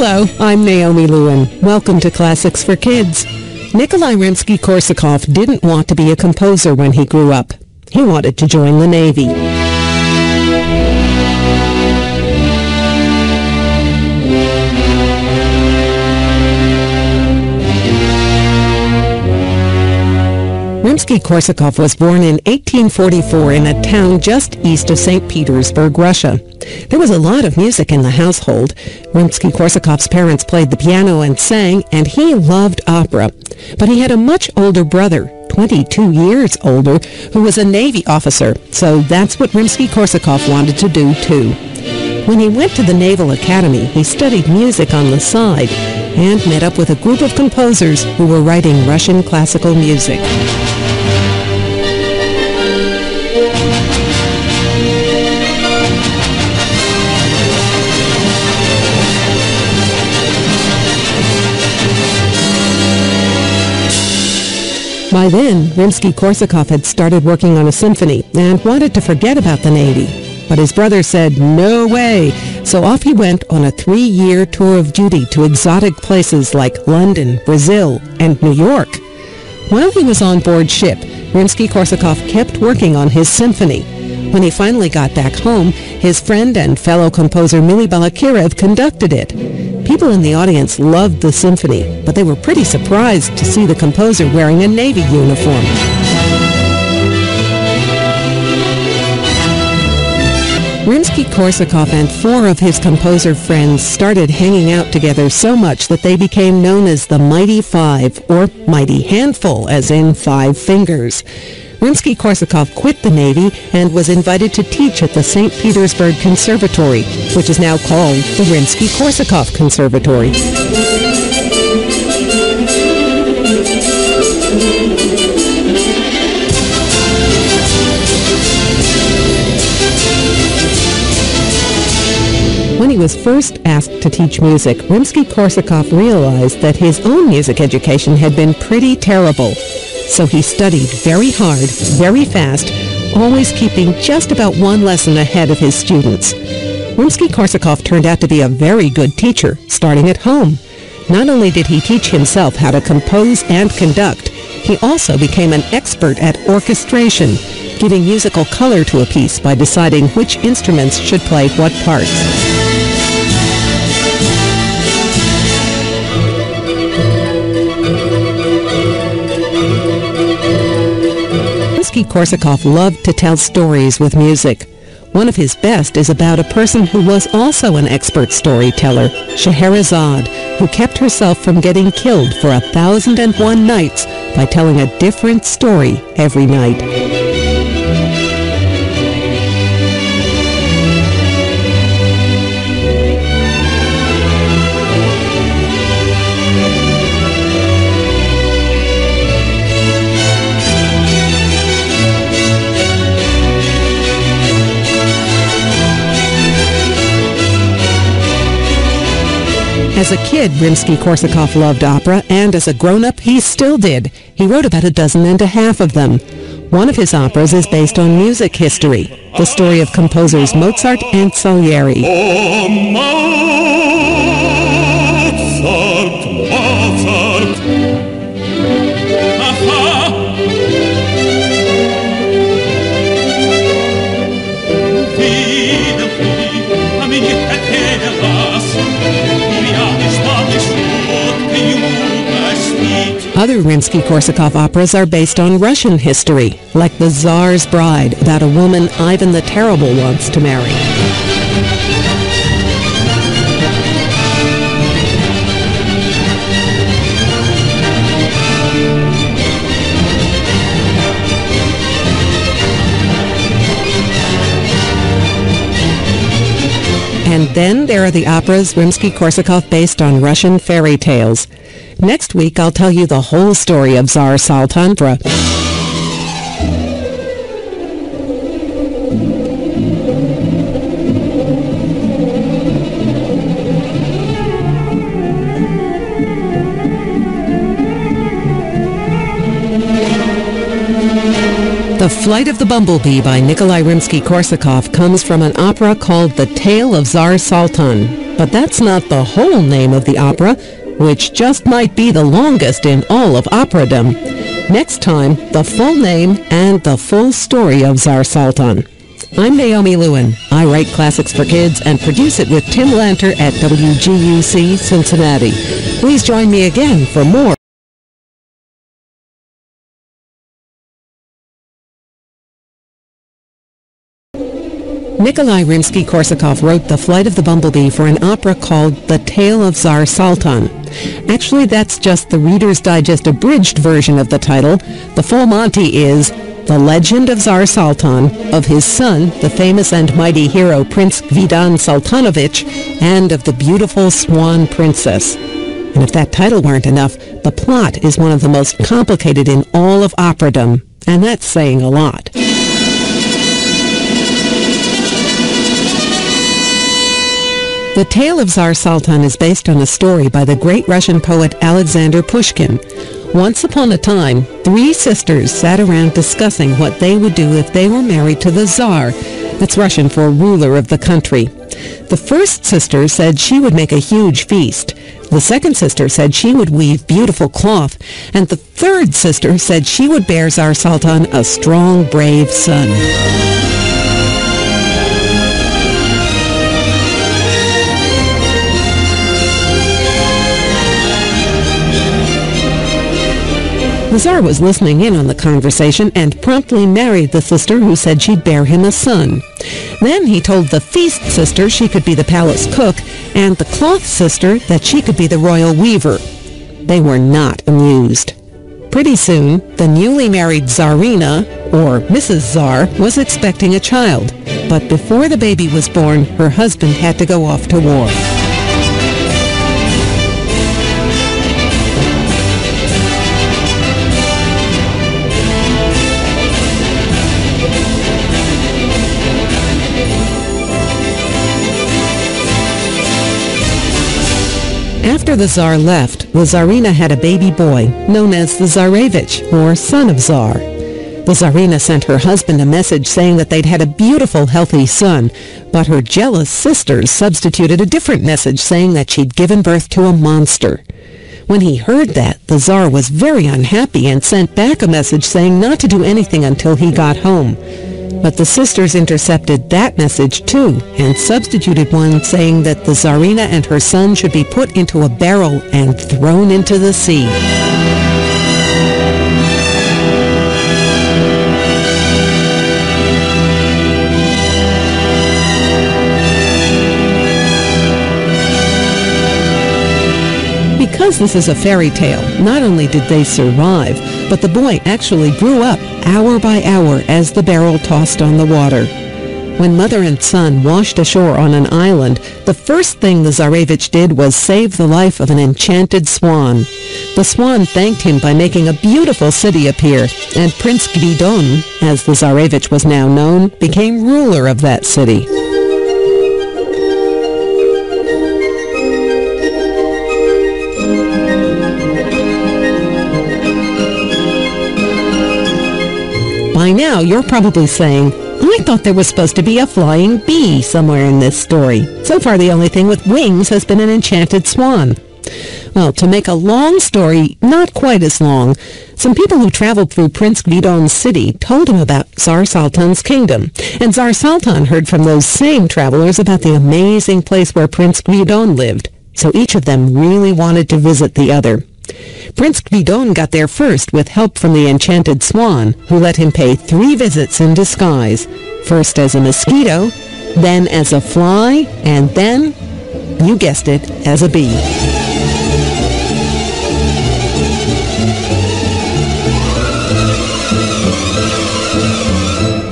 Hello, I'm Naomi Lewin. Welcome to Classics for Kids. Nikolai Rimsky-Korsakov didn't want to be a composer when he grew up. He wanted to join the Navy. Rimsky-Korsakov was born in 1844 in a town just east of St. Petersburg, Russia. There was a lot of music in the household. Rimsky-Korsakov's parents played the piano and sang, and he loved opera. But he had a much older brother, 22 years older, who was a Navy officer, so that's what Rimsky-Korsakov wanted to do too. When he went to the Naval Academy, he studied music on the side and met up with a group of composers who were writing Russian classical music. By then, Rimsky-Korsakov had started working on a symphony and wanted to forget about the Navy. But his brother said, no way. So off he went on a 3-year tour of duty to exotic places like London, Brazil, and New York. While he was on board ship, Rimsky-Korsakov kept working on his symphony. When he finally got back home, his friend and fellow composer Mily Balakirev conducted it. People in the audience loved the symphony, but they were pretty surprised to see the composer wearing a Navy uniform. Rimsky-Korsakov and 4 of his composer friends started hanging out together so much that they became known as the Mighty Five, or Mighty Handful, as in 5 fingers. Rimsky-Korsakov quit the Navy and was invited to teach at the St. Petersburg Conservatory, which is now called the Rimsky-Korsakov Conservatory. When he was first asked to teach music, Rimsky-Korsakov realized that his own music education had been pretty terrible. So he studied very hard, very fast, always keeping just about 1 lesson ahead of his students. Rimsky-Korsakov turned out to be a very good teacher, starting at home. Not only did he teach himself how to compose and conduct, he also became an expert at orchestration, giving musical color to a piece by deciding which instruments should play what parts. Rimsky-Korsakov loved to tell stories with music. One of his best is about a person who was also an expert storyteller, Scheherazade, who kept herself from getting killed for 1,001 nights by telling a different story every night. As a kid, Rimsky-Korsakov loved opera, and as a grown-up, he still did. He wrote about 12 of them. One of his operas is based on music history, the story of composers Mozart and Salieri. Oh, Mozart, Mozart. Aha. Other Rimsky-Korsakov operas are based on Russian history, like The Tsar's Bride, about a woman Ivan the Terrible wants to marry. And then there are the operas Rimsky-Korsakov based on Russian fairy tales. Next week, I'll tell you the whole story of Tsar Sultan. The Flight of the Bumblebee by Nikolai Rimsky-Korsakov comes from an opera called The Tale of Tsar Sultan. But that's not the whole name of the opera, which just might be the longest in all of operadom. Next time, the full name and the full story of Tsar Saltan. I'm Naomi Lewin. I write Classics for Kids and produce it with Tim Lanter at WGUC Cincinnati. Please join me again for more. Nikolai Rimsky-Korsakov wrote The Flight of the Bumblebee for an opera called The Tale of Tsar Saltan. Actually, that's just the Reader's Digest abridged version of the title. The full Monty is The Legend of Tsar Saltan, of his son, the famous and mighty hero Prince Gvidan Sultanovich, and of the beautiful Swan Princess. And if that title weren't enough, the plot is one of the most complicated in all of operadom, and that's saying a lot. The Tale of Tsar Saltan is based on a story by the great Russian poet Alexander Pushkin. Once upon a time, 3 sisters sat around discussing what they would do if they were married to the Tsar. That's Russian for ruler of the country. The first sister said she would make a huge feast. The second sister said she would weave beautiful cloth. And the third sister said she would bear Tsar Saltan a strong, brave son. The Tsar was listening in on the conversation and promptly married the sister who said she'd bear him a son. Then he told the feast sister she could be the palace cook and the cloth sister that she could be the royal weaver. They were not amused. Pretty soon, the newly married Tsarina, or Mrs. Tsar, was expecting a child. But before the baby was born, her husband had to go off to war. After the Tsar left, the Tsarina had a baby boy, known as the Tsarevich, or son of Tsar. The Tsarina sent her husband a message saying that they'd had a beautiful, healthy son, but her jealous sisters substituted a different message saying that she'd given birth to a monster. When he heard that, the Tsar was very unhappy and sent back a message saying not to do anything until he got home. But the sisters intercepted that message too and substituted one saying that the Tsarina and her son should be put into a barrel and thrown into the sea. Because this is a fairy tale, not only did they survive, but the boy actually grew up hour by hour as the barrel tossed on the water. When mother and son washed ashore on an island, the first thing the Tsarevich did was save the life of an enchanted swan. The swan thanked him by making a beautiful city appear, and Prince Gvidon, as the Tsarevich was now known, became ruler of that city. By now, you're probably saying, I thought there was supposed to be a flying bee somewhere in this story. So far, the only thing with wings has been an enchanted swan. Well, to make a long story not quite as long, some people who traveled through Prince Gvidon's city told him about Tsar Saltan's kingdom. And Tsar Saltan heard from those same travelers about the amazing place where Prince Gvidon lived. So each of them really wanted to visit the other. Prince Gvidon got there first with help from the enchanted swan, who let him pay 3 visits in disguise, first as a mosquito, then as a fly, and then, you guessed it, as a bee.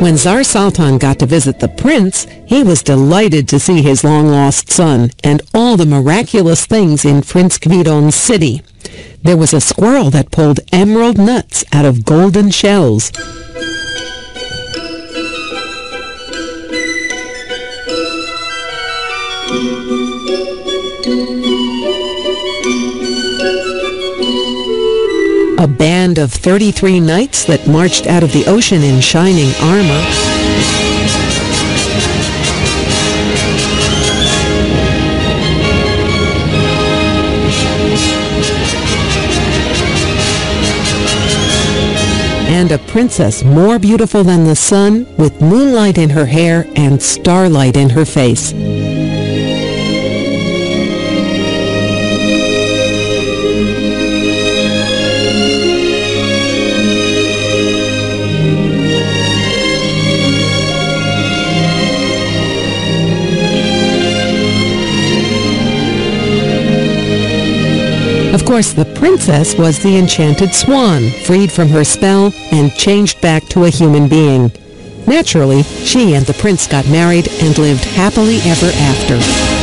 When Tsar Saltan got to visit the prince, he was delighted to see his long-lost son and all the miraculous things in Prince Gvidon's city. There was a squirrel that pulled emerald nuts out of golden shells. A band of 33 knights that marched out of the ocean in shining armor. a princess more beautiful than the sun, with moonlight in her hair and starlight in her face. Of course, the princess was the enchanted swan, freed from her spell and changed back to a human being. Naturally, she and the prince got married and lived happily ever after.